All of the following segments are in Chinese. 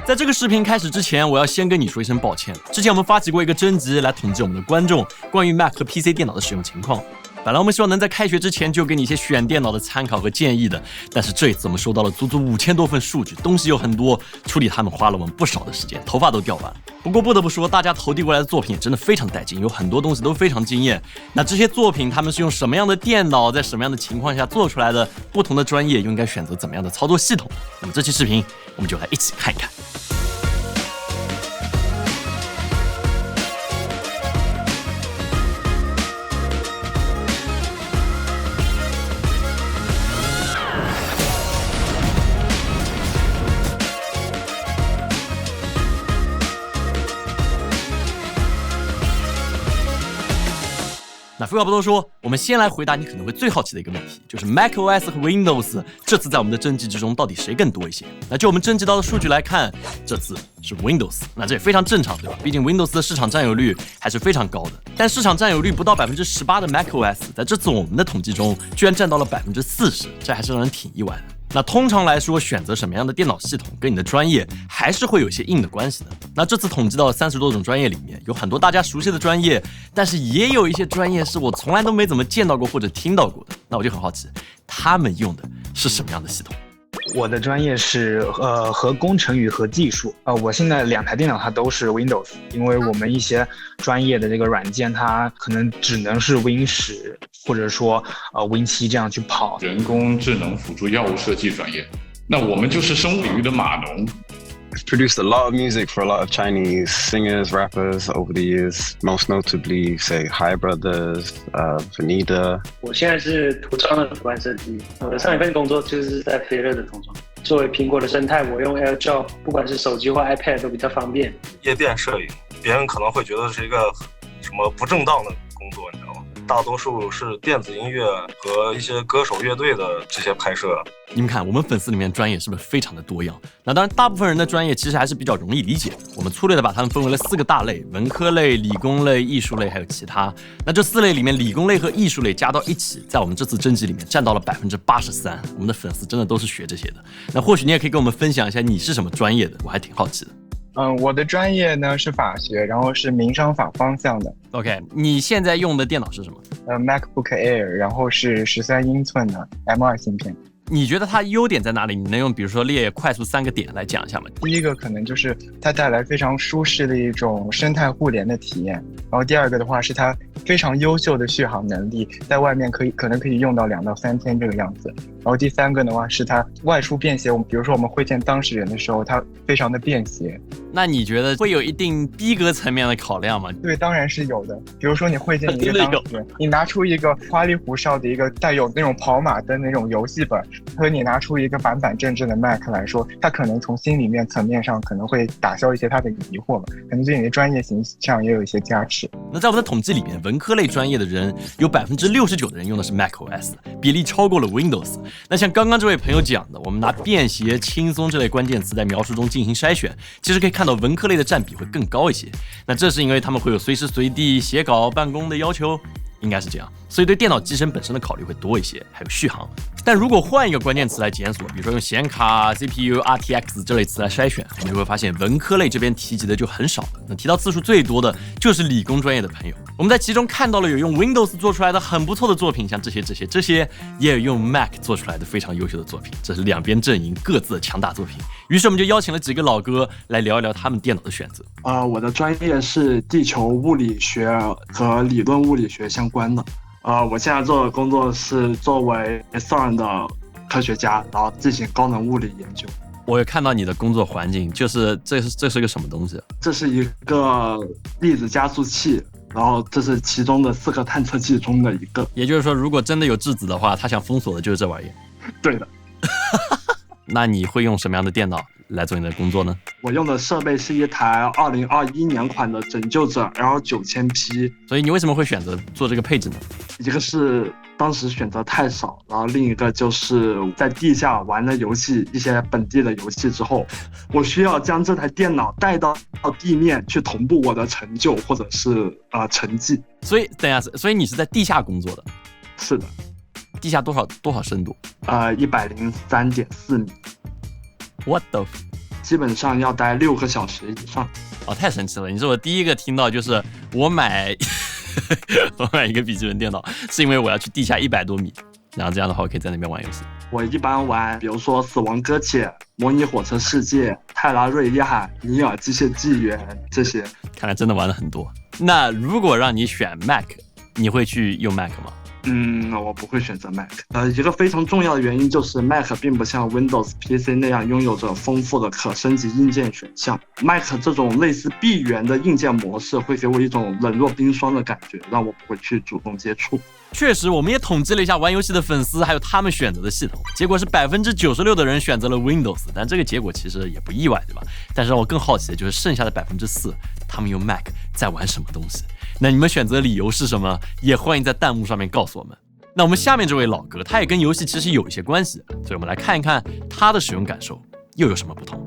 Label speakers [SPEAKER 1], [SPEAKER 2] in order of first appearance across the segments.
[SPEAKER 1] 在这个视频开始之前，我要先跟你说一声抱歉。之前我们发起过一个征集来统计我们的观众关于 Mac 和 PC 电脑的使用情况。本来我们希望能在开学之前就给你一些选电脑的参考和建议的，但是这一次我们收到了足足5000多份数据，东西有很多，处理它们花了我们不少的时间，头发都掉完了。不过不得不说，大家投递过来的作品也真的非常带劲，有很多东西都非常惊艳。那这些作品他们是用什么样的电脑，在什么样的情况下做出来的？不同的专业又应该选择怎么样的操作系统？那么这期视频我们就来一起看一看。那废话不多说，我们先来回答你可能会最好奇的一个问题，就是 macOS 和 Windows 这次在我们的征集之中到底谁更多一些？那就我们征集到的数据来看，这次是 Windows， 那这也非常正常，对吧？毕竟 Windows 的市场占有率还是非常高的。但市场占有率不到18%的 macOS， 在这次我们的统计中居然占到了40%，这还是让人挺意外的。那通常来说，选择什么样的电脑系统跟你的专业还是会有一些硬的关系的。那这次统计到了30多种专业里面，有很多大家熟悉的专业，但是也有一些专业是我从来都没怎么见到过或者听到过的。那我就很好奇，他们用的是什么样的系统？
[SPEAKER 2] 我的专业是核工程与核技术。我现在2台电脑它都是 Windows， 因为我们一些专业的这个软件它可能只能是 Win10 或者说Win7这样去跑。
[SPEAKER 3] 人工智能辅助药物设计专业，那我们就是生物领域的码农。
[SPEAKER 4] I've produced a lot of music for a lot of Chinese singers, rappers over the years, most notably, say, Hi Brothers, Vanida.
[SPEAKER 5] 我现在是涂装的图案设计，我的上一份工作就是在飞乐的涂装。作为苹果的生态，我用 AirDrop， 不管是手机或 iPad 都比较方便。
[SPEAKER 6] 夜店摄影，别人可能会觉得是一个什么不正当的工作，你知道吗？大多数是电子音乐和一些歌手乐队的这些拍摄。
[SPEAKER 1] 你们看，我们粉丝里面专业是不是非常的多样？那当然，大部分人的专业其实还是比较容易理解的。我们粗略的把它们分为了4个大类：文科类、理工类、艺术类，还有其他。那这4类里面，理工类和艺术类加到一起，在我们这次征集里面占到了83%。我们的粉丝真的都是学这些的。那或许你也可以跟我们分享一下你是什么专业的，我还挺好奇的。
[SPEAKER 7] 我的专业呢是法学，然后是民商法方向的。
[SPEAKER 1] OK， 你现在用的电脑是什么
[SPEAKER 7] ？MacBook Air， 然后是13英寸的 M2 芯片。
[SPEAKER 1] 你觉得它优点在哪里？你能用比如说列快速3个点来讲一下吗？
[SPEAKER 7] 第一个可能就是它带来非常舒适的一种生态互联的体验，然后第二个的话是它非常优秀的续航能力，在外面可能可以用到2到3天这个样子。然后第3个的话是它外出便携，比如说我们会见当事人的时候，它非常的便携。
[SPEAKER 1] 那你觉得会有一定逼格层面的考量吗？
[SPEAKER 7] 对，当然是有的。比如说你会见一个当事人，你拿出一个花里胡哨的一个带有那种跑马灯那种游戏本，和你拿出一个板板正正的 Mac 来说，他可能从心里面层面上可能会打消一些他的疑惑吧，可能对你的专业形象也有一些加持。
[SPEAKER 1] 那在我们的统计里面，文科类专业的人有69%的人用的是 macOS， 比例超过了 Windows。那像刚刚这位朋友讲的，我们拿便携、轻松这类关键词在描述中进行筛选，其实可以看到文科类的占比会更高一些。那这是因为他们会有随时随地写稿办公的要求，应该是这样，所以对电脑机身本身的考虑会多一些，还有续航。但如果换一个关键词来检索，比如说用显卡、CPU、RTX 这类词来筛选，我们就会发现文科类这边提及的就很少了。那提到次数最多的就是理工专业的朋友。我们在其中看到了有用 Windows 做出来的很不错的作品，像这些，也有用 Mac 做出来的非常优秀的作品。这是两边阵营各自的强大作品。于是我们就邀请了几个老哥来聊一聊他们电脑的选择。
[SPEAKER 8] 我的专业是地球物理学和理论物理学相关的。我现在做的工作是作为 CERN 的科学家，然后进行高能物理研究。
[SPEAKER 1] 我有看到你的工作环境，就是这是个什么东西？
[SPEAKER 8] 这是一个粒子加速器，然后这是其中的4个探测器中的一个。
[SPEAKER 1] 也就是说，如果真的有质子的话，他想封锁的就是这玩意。
[SPEAKER 8] 对的。
[SPEAKER 1] 那你会用什么样的电脑来做你的工作呢？
[SPEAKER 8] 我用的设备是一台2021年款的拯救者 L9000P。
[SPEAKER 1] 所以你为什么会选择做这个配置呢？
[SPEAKER 8] 一个是当时选择太少，然后另一个就是在地下玩的游戏，一些本地的游戏之后，我需要将这台电脑带到地面去同步我的成就或者是成绩。
[SPEAKER 1] 所以等一下，所以你是在地下工作的？
[SPEAKER 8] 是的。
[SPEAKER 1] 地下多少深度？103.4
[SPEAKER 8] 米。
[SPEAKER 1] What the？
[SPEAKER 8] 基本上要待6个小时以上。
[SPEAKER 1] 哦，太神奇了！你是我第一个听到，就是我买一个笔记本电脑，是因为我要去地下100多米，然后这样的话我可以在那边玩游戏。
[SPEAKER 8] 我一般玩，比如说《死亡搁浅》、《模拟火车世界》、《泰拉瑞亚》、《尼尔：机械纪元》这些。
[SPEAKER 1] 看来真的玩了很多。那如果让你选 Mac， 你会去用 Mac 吗？
[SPEAKER 8] 我不会选择 Mac。一个非常重要的原因就是 Mac 并不像 Windows PC 那样拥有着丰富的可升级硬件选项。Mac 这种类似闭源的硬件模式会给我一种冷若冰霜的感觉，让我不会去主动接触。
[SPEAKER 1] 确实，我们也统计了一下玩游戏的粉丝，还有他们选择的系统，结果是96%的人选择了 Windows， 但这个结果其实也不意外，对吧？但是让我更好奇的就是剩下的4%，他们用 Mac 在玩什么东西？那你们选择理由是什么？也欢迎在弹幕上面告诉我们。那我们下面这位老哥，他也跟游戏其实有一些关系，所以我们来看一看他的使用感受又有什么不同。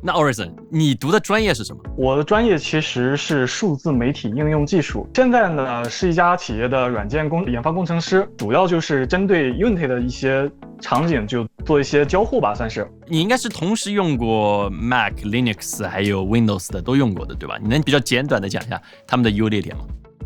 [SPEAKER 1] 那 Orison， 你读的专业是什么？
[SPEAKER 9] 我的专业其实是数字媒体应用技术，现在呢是一家企业的软件研发工程师，主要就是针对 Unity 的一些场景就做一些交互吧，算是。
[SPEAKER 1] 你应该是同时用过 Mac、Linux 还有 Windows 的都用过的，对吧？你能比较简短的讲一下他们的优劣点吗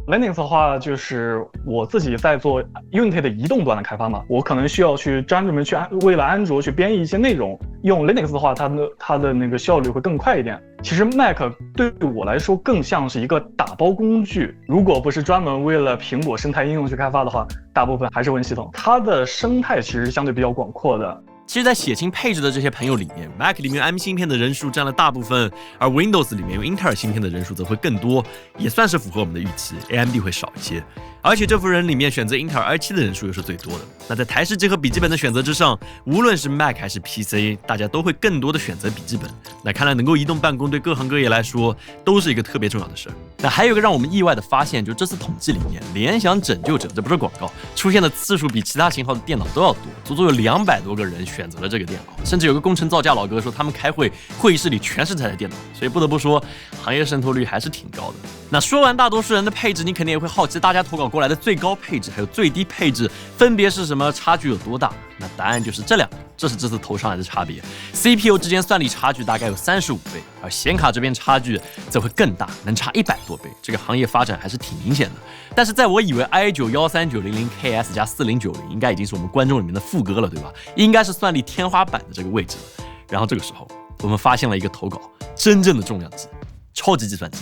[SPEAKER 9] ？Linux 的话，就是我自己在做 Unity 的移动端的开发嘛，我可能需要去专门去为了安卓去编译一些内容。用 Linux 的话，它的那个效率会更快一点。其实 Mac 对我来说更像是一个打包工具，如果不是专门为了苹果生态应用去开发的话，大部分还是 Win 系统。它的生态其实相对比较广阔的。
[SPEAKER 1] 其实，在写清配置的这些朋友里面 ，Mac 里面 ARM 芯片的人数占了大部分，而 Windows 里面用英特尔芯片的人数则会更多，也算是符合我们的预期 ，AMD 会少一些。而且这副人里面选择英特尔 i7 的人数又是最多的。那在台式机和笔记本的选择之上，无论是 Mac 还是 PC， 大家都会更多的选择笔记本。那看来能够移动办公对各行各业来说都是一个特别重要的事儿。那还有一个让我们意外的发现，就这次统计里面，联想拯救者这不是广告，出现的次数比其他型号的电脑都要多，足足有200多个人选择了这个电脑，甚至有个工程造价老哥说他们开会议室里全是这台电脑，所以不得不说行业渗透率还是挺高的。那说完大多数人的配置，你肯定也会好奇大家投稿过来的最高配置还有最低配置分别是什么，差距有多大？那答案就是这两个，这是这次投上来的差别。CPU 之间算力差距大概有35倍，而显卡这边差距则会更大，能差100多倍。这个行业发展还是挺明显的。但是在我以为 i9-13900KS 加4090应该已经是我们观众里面的副歌了，对吧？应该是算力天花板的这个位置了。然后这个时候，我们发现了一个投稿，真正的重量级，超级计算机。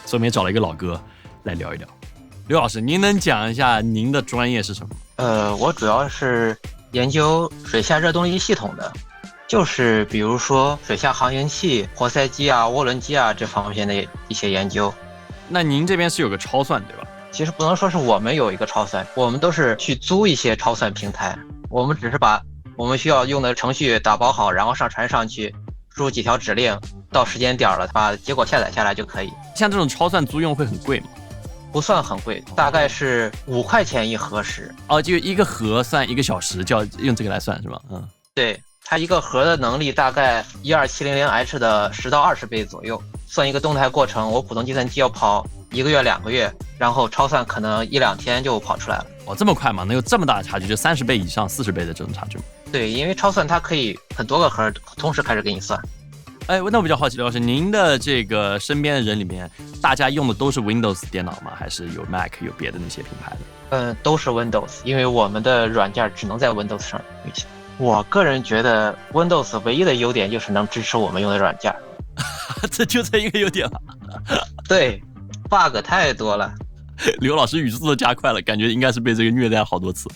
[SPEAKER 1] 所以我们也找了一个老哥来聊一聊。刘老师，您能讲一下您的专业是什么？
[SPEAKER 10] 我主要是研究水下热动力系统的，就是比如说水下航行器、活塞机啊、涡轮机啊这方面的一些研究。
[SPEAKER 1] 那您这边是有个超算对吧？
[SPEAKER 10] 其实不能说是我们有一个超算，我们都是去租一些超算平台，我们只是把我们需要用的程序打包好，然后上传上去，输入几条指令，到时间点了把结果下载下来就可以。
[SPEAKER 1] 像这种超算租用会很贵吗？
[SPEAKER 10] 不算很贵，大概是5块钱一核时。
[SPEAKER 1] 哦，就一个核算1个小时，就要用这个来算是吧？嗯，
[SPEAKER 10] 对，它一个核的能力大概12700H 的10到20倍左右。算一个动态过程，我普通计算机要跑1个月、2个月，然后超算可能1-2天就跑出来了。
[SPEAKER 1] 哦，这么快吗？能有这么大的差距？就30倍以上、40倍的这种差距吗？
[SPEAKER 10] 对，因为超算它可以很多个核同时开始给你算。
[SPEAKER 1] 哎，那我比较好奇，刘老师，您的这个身边的人里面，大家用的都是 Windows 电脑吗？还是有 Mac 有别的那些品牌的？
[SPEAKER 10] 都是 Windows， 因为我们的软件只能在 Windows 上运行。我个人觉得 Windows 唯一的优点就是能支持我们用的软件。
[SPEAKER 1] 这就这一个优点了。
[SPEAKER 10] 对 ，bug 太多了。
[SPEAKER 1] 刘老师语速都加快了，感觉应该是被这个虐待好多次。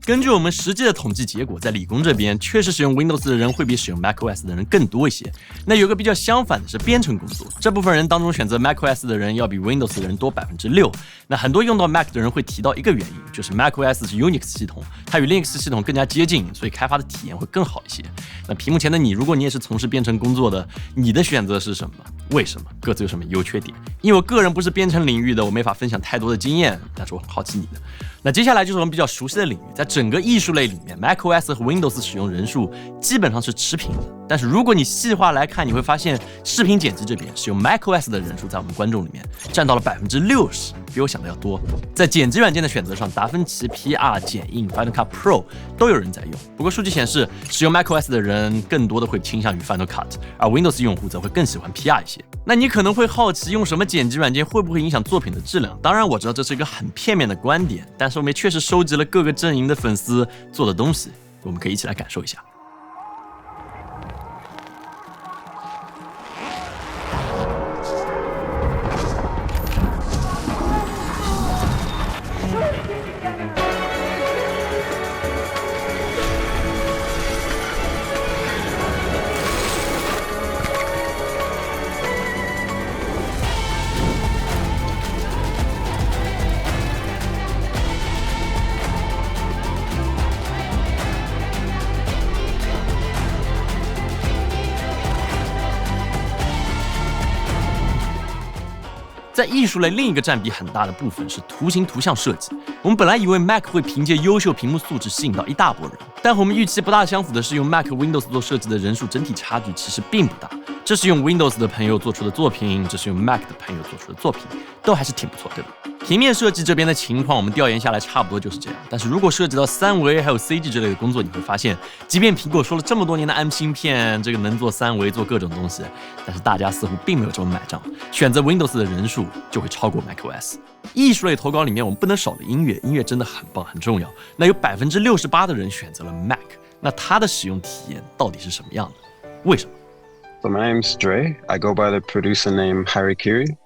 [SPEAKER 1] 根据我们实际的统计结果，在理工这边确实使用 Windows 的人会比使用 macOS 的人更多一些。那有个比较相反的是编程工作，这部分人当中选择 macOS 的人要比 Windows 的人多6%。那很多用到 Mac 的人会提到一个原因，就是 macOS 是 Unix 系统，它与 Linux 系统更加接近，所以开发的体验会更好一些。那屏幕前的你，如果你也是从事编程工作的，你的选择是什么？为什么？各自有什么优缺点？因为我个人不是编程领域的，我没法分享太多的经验，但是我很好奇你的。那接下来就是我们比较熟悉的领域，在整个艺术类里面 macOS 和 Windows 使用人数基本上是持平的。但是如果你细化来看，你会发现视频剪辑这边使用 macOS 的人数在我们观众里面占到了60%，比我想的要多。在剪辑软件的选择上，达芬奇、PR、剪映、Final Cut Pro 都有人在用。不过数据显示，使用 macOS 的人更多的会倾向于 Final Cut， 而 Windows 用户则会更喜欢 PR 一些。那你可能会好奇，用什么剪辑软件会不会影响作品的质量？当然，我知道这是一个很片面的观点，但是我们也确实收集了各个阵营的粉丝做的东西，我们可以一起来感受一下。在艺术类另一个占比很大的部分是图形图像设计。我们本来以为 Mac 会凭借优秀屏幕素质吸引到一大波人，但和我们预期不大相符的是，用 Mac Windows 做设计的人数整体差距其实并不大。这是用 Windows 的朋友做出的作品，这是用 Mac 的朋友做出的作品，都还是挺不错，对吧？平面设计这边的情况，我们调研下来差不多就是这样。但是如果涉及到3维还有 CG 之类的工作，你会发现，即便苹果说了这么多年的 ARM 芯片，这个能做3维做各种东西，但是大家似乎并没有这么买账，选择 Windows 的人数就会超过 macOS。艺术类投稿里面，我们不能少了音乐，音乐真的很棒很重要。那有68%的人选择了 Mac， 那它的使用体验到底是什么样的？为什么？
[SPEAKER 4] So my name's Dre. I go by the producer name Harikiri.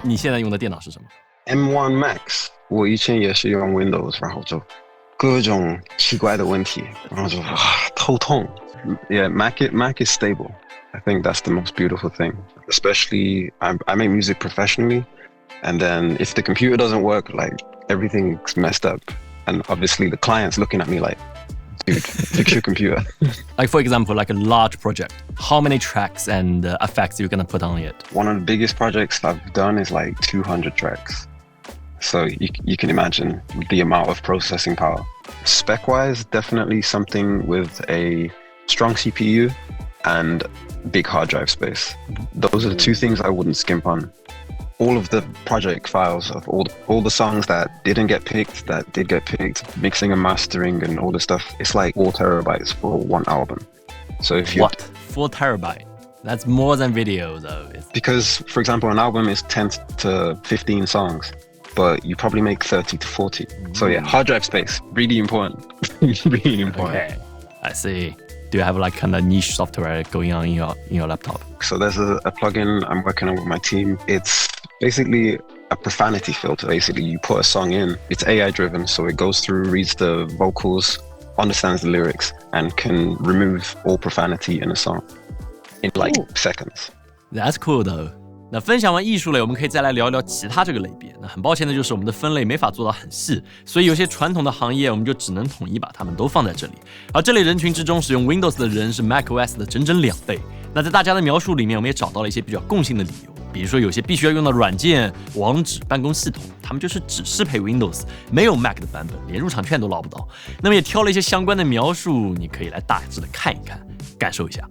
[SPEAKER 1] 你现在用的电脑是什么？
[SPEAKER 4] M1 Max. 我以前也是用 Windows， 然后就各种奇怪的问题，然后就头痛。Yeah, Mac is stable. I think that's the most beautiful thing. Especially, I make music professionally, and then if the computer doesn't work, like everything's messed up, and obviously the client's looking at me like, dude, fix your computer.
[SPEAKER 1] Like for example, like a large project, how many tracks and effects you're gonna put on it?
[SPEAKER 4] One of the biggest projects I've done is like 200 tracks. So you can imagine the amount of processing power. Spec-wise, definitely something with a strong CPU and big hard drive space. Those are the two things I wouldn't skimp on. All of the project files of all the songs that didn't get picked, that did get picked, mixing and mastering and all the stuff, it's like 4 terabytes for one album. So if you...
[SPEAKER 1] What? 4 terabytes? That's more than video though.
[SPEAKER 4] Because, for example, an album is 10 to 15 songs, but you probably make 30 to 40. So yeah, hard drive space, really important. Really important.
[SPEAKER 1] Okay, I see. Do you have like kind of niche software going on in your laptop?
[SPEAKER 4] So there's a plugin I'm working on with my team. It's basically a profanity filter. Basically, you put a song in, it's AI driven, so it goes through, reads the vocals, understands the lyrics, and can remove all profanity in a song in like seconds.
[SPEAKER 1] That's cool though. 那分享完艺术类，我们可以再来聊一聊其他这个类别。那很抱歉的就是我们的分类没法做到很细，所以有些传统的行业我们就只能统一把它们都放在这里。而这类人群之中，使用 Windows 的人是 macOS 的整整2倍。那在大家的描述里面，我们也找到了一些比较共性的理由，比如说有些必须要用到软件、网址、办公系统，他们就是只适配 Windows， 没有 Mac 的版本，连入场券都捞不到。那么也挑了一些相关的描述，你可以来大致的看一看，感受一下。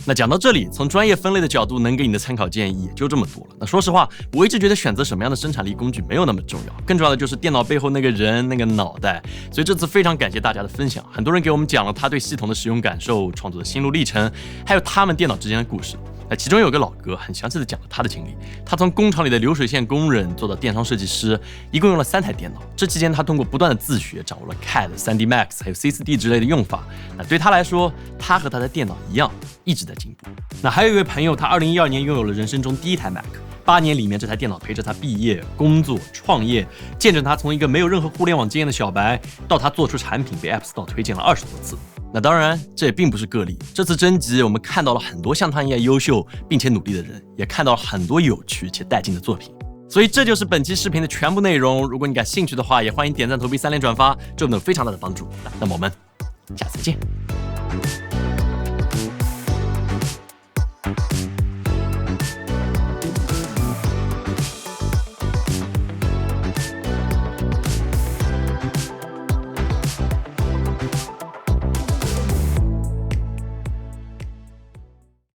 [SPEAKER 1] 那讲到这里，从专业分类的角度能给你的参考建议也就这么多了。那说实话，我一直觉得选择什么样的生产力工具没有那么重要，更重要的就是电脑背后那个人那个脑袋。所以这次非常感谢大家的分享，很多人给我们讲了他对系统的使用感受、创作的心路历程，还有他们电脑之间的故事。那其中有个老哥很详细的讲了他的经历，他从工厂里的流水线工人做到电商设计师，一共用了3台电脑。这期间他通过不断的自学，掌握了 CAD、3D Max 还有 C4D 之类的用法。那对他来说，他和他的电脑一样，一直在进步。那还有一位朋友，他2012年拥有了人生中第1台 Mac，8年里面这台电脑陪着他毕业、工作、创业，见证他从一个没有任何互联网经验的小白，到他做出产品被 App Store 推荐了20多次。那当然，这也并不是个例。这次征集，我们看到了很多像他一样优秀并且努力的人，也看到了很多有趣且带劲的作品。所以这就是本期视频的全部内容。如果你感兴趣的话，也欢迎点赞、投币、3连转发，对我们有非常大的帮助。那么我们下次再见。